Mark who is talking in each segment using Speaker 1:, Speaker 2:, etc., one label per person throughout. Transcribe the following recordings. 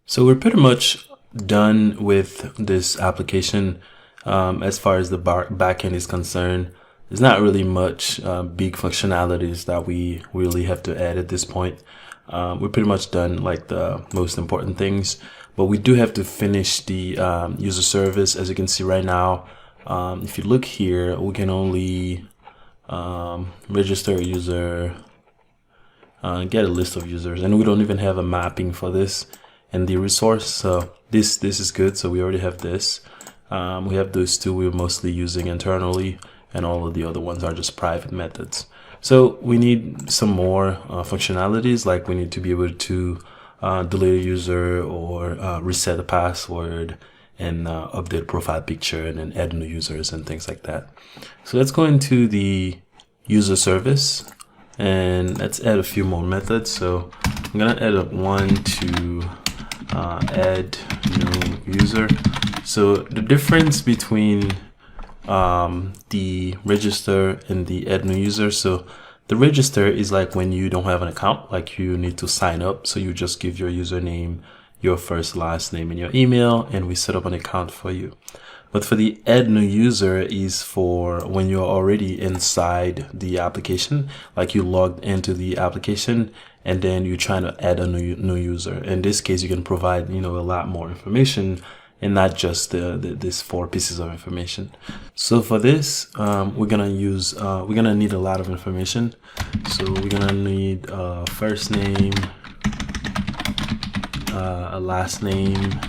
Speaker 1: So we're pretty much done with this application as far as the backend is concerned. There's not really much big functionalities that we really have to add at this point. We're pretty much done like the most important things, but we do have to finish the user service. As you can see right now, if you look here, we can only register a user, get a list of users, and we don't even have a mapping for this and the resource. So this is good. So we already have this. We have those two we're mostly using internally, and all of the other ones are just private methods. So we need some more functionalities, like we need to be able to delete a user or reset a password and update a profile picture and then add new users and things like that. So let's go into the user service and let's add a few more methods. So I'm gonna add one to add new user. So the difference between the register and the add new user. So the register is like when you don't have an account, like you need to sign up. So you just give your username, your first, last name, and your email, and we set up an account for you. But for the add new user is for when you're already inside the application, like you logged into the application and then you're trying to add a new user. In this case, you can provide, a lot more information and not just these 4 pieces of information. So for this, we're gonna need a lot of information. So we're gonna need a first name, a last name,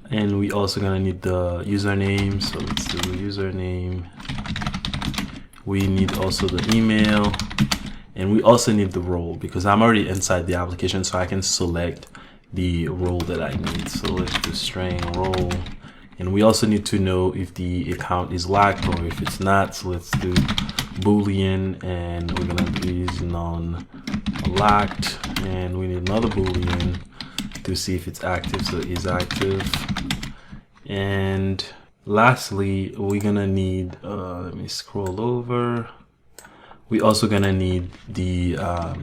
Speaker 1: and we also gonna need the username. So let's do the username. We need also the email, and we also need the role because I'm already inside the application, so I can select the role that I need. So let's do string role, and we also need to know if the account is locked or if it's not. So let's do boolean, and we're gonna do is non-locked, and we need another boolean to see if it's active. So it is active. And lastly, we're gonna need let me scroll over. We also gonna need the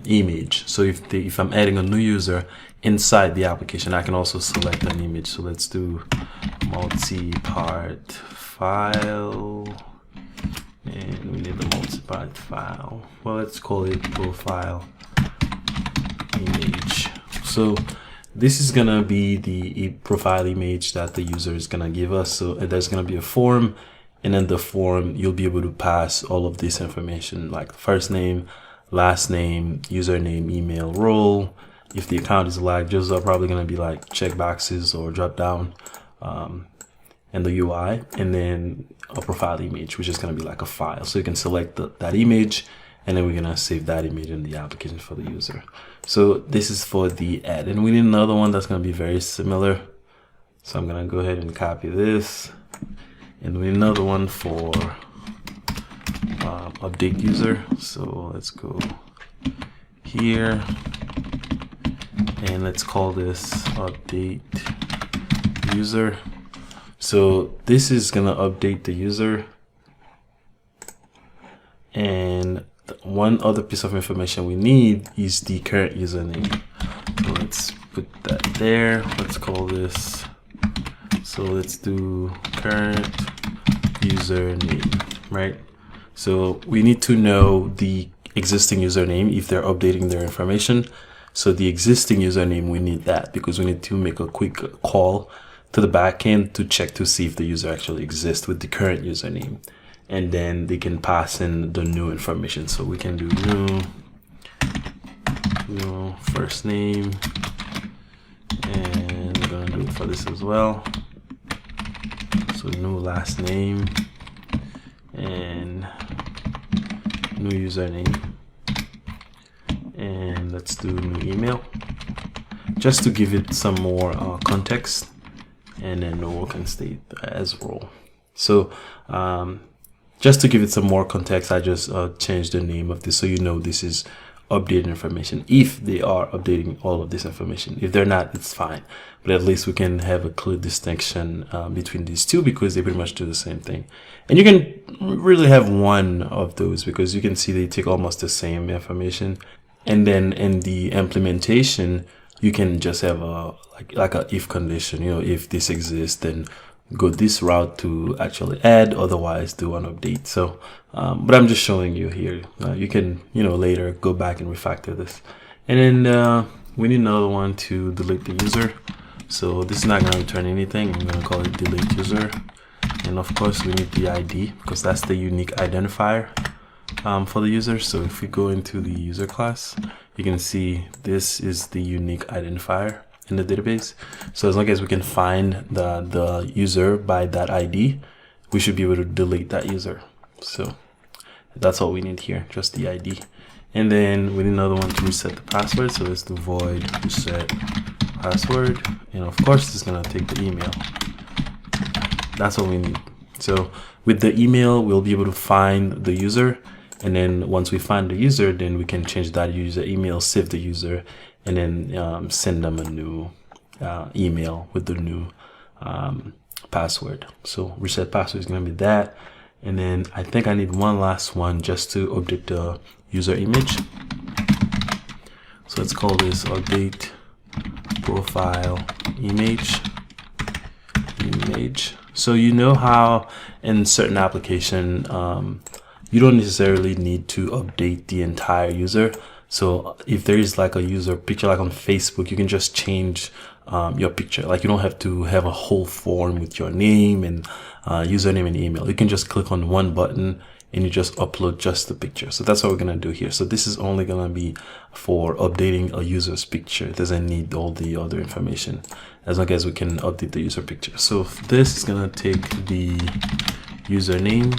Speaker 1: image. So if I'm adding a new user inside the application, I can also select an image. So let's do multi-part file, and we need the multi-part file. Well, let's call it profile image. So this is gonna be the profile image that the user is gonna give us. So there's gonna be a form, and in the form you'll be able to pass all of this information like first name, last name, username, email, role. If the account is locked, those are probably gonna be like check boxes or drop down in the UI, and then a profile image, which is gonna be like a file. So you can select that image, and then we're gonna save that image in the application for the user. So this is for the add, and we need another one that's gonna be very similar. So I'm gonna go ahead and copy this, and we need another one for update user. So let's go here, and let's call this update user. So this is gonna update the user, and one other piece of information we need is the current username. So let's put that there. Let's call this, so let's do current username, right? So we need to know the existing username if they're updating their information. So the existing username, we need that because we need to make a quick call to the backend to check to see if the user actually exists with the current username. And then they can pass in the new information. So we can do new first name, and we're gonna do it for this as well. So new last name and new username, and let's do new email just to give it some more context, and then the role can state as role. So just to give it some more context, I just changed the name of this so this is updated information, if they are updating all of this information. If they're not, it's fine, but at least we can have a clear distinction between these two, because they pretty much do the same thing. And you can really have one of those, because you can see they take almost the same information. And then in the implementation, you can just have a like a if condition. You know, if this exists, then go this route to actually add, otherwise do an update. So but I'm just showing you here. You can, you know, later go back and refactor this. And then we need another one to delete the user. So this is not going to return anything. I'm going to call it delete user. And of course we need the ID, because that's the unique identifier for the user. So if we go into the user class, you can see this is the unique identifier in the database. So as long as we can find the user by that ID, we should be able to delete that user. So that's all we need here, just the ID. And then we need another one to reset the password. So it's the void reset password. And of course it's gonna take the email. That's all we need. So with the email, we'll be able to find the user. And then once we find the user, then we can change that user email, save the user, and then send them a new email with the new password. So reset password is going to be that. And then I think I need one last one just to update the user image. So let's call this update profile image. So you know how in certain application you don't necessarily need to update the entire user. So if there is like a user picture, like on Facebook, you can just change your picture. Like you don't have to have a whole form with your name and username and email. You can just click on one button and you just upload just the picture. So that's what we're gonna do here. So this is only gonna be for updating a user's picture. It doesn't need all the other information, as long as we can update the user picture. So this is gonna take the username,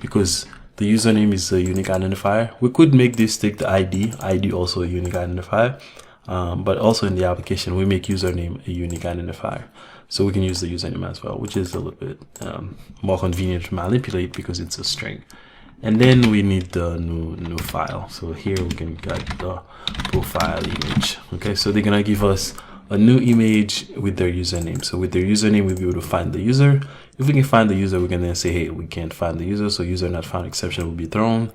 Speaker 1: because the username is a unique identifier. We could make this take the ID also a unique identifier, but also in the application we make username a unique identifier. So we can use the username as well, which is a little bit more convenient to manipulate because it's a string. And then we need the new file. So here we can get the profile image. Okay, so they're gonna give us a new image with their username. So with their username, we'll be able to find the user. If we can find the user, we can then say, hey, we can't find the user, so user not found exception will be thrown.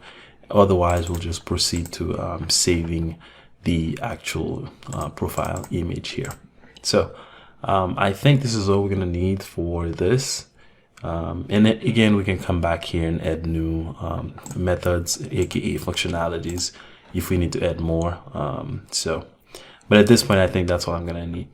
Speaker 1: Otherwise, we'll just proceed to saving the actual profile image here. So I think this is all we're gonna need for this. And then again, we can come back here and add new methods, aka functionalities, if we need to add more. But at this point, I think that's all I'm gonna need.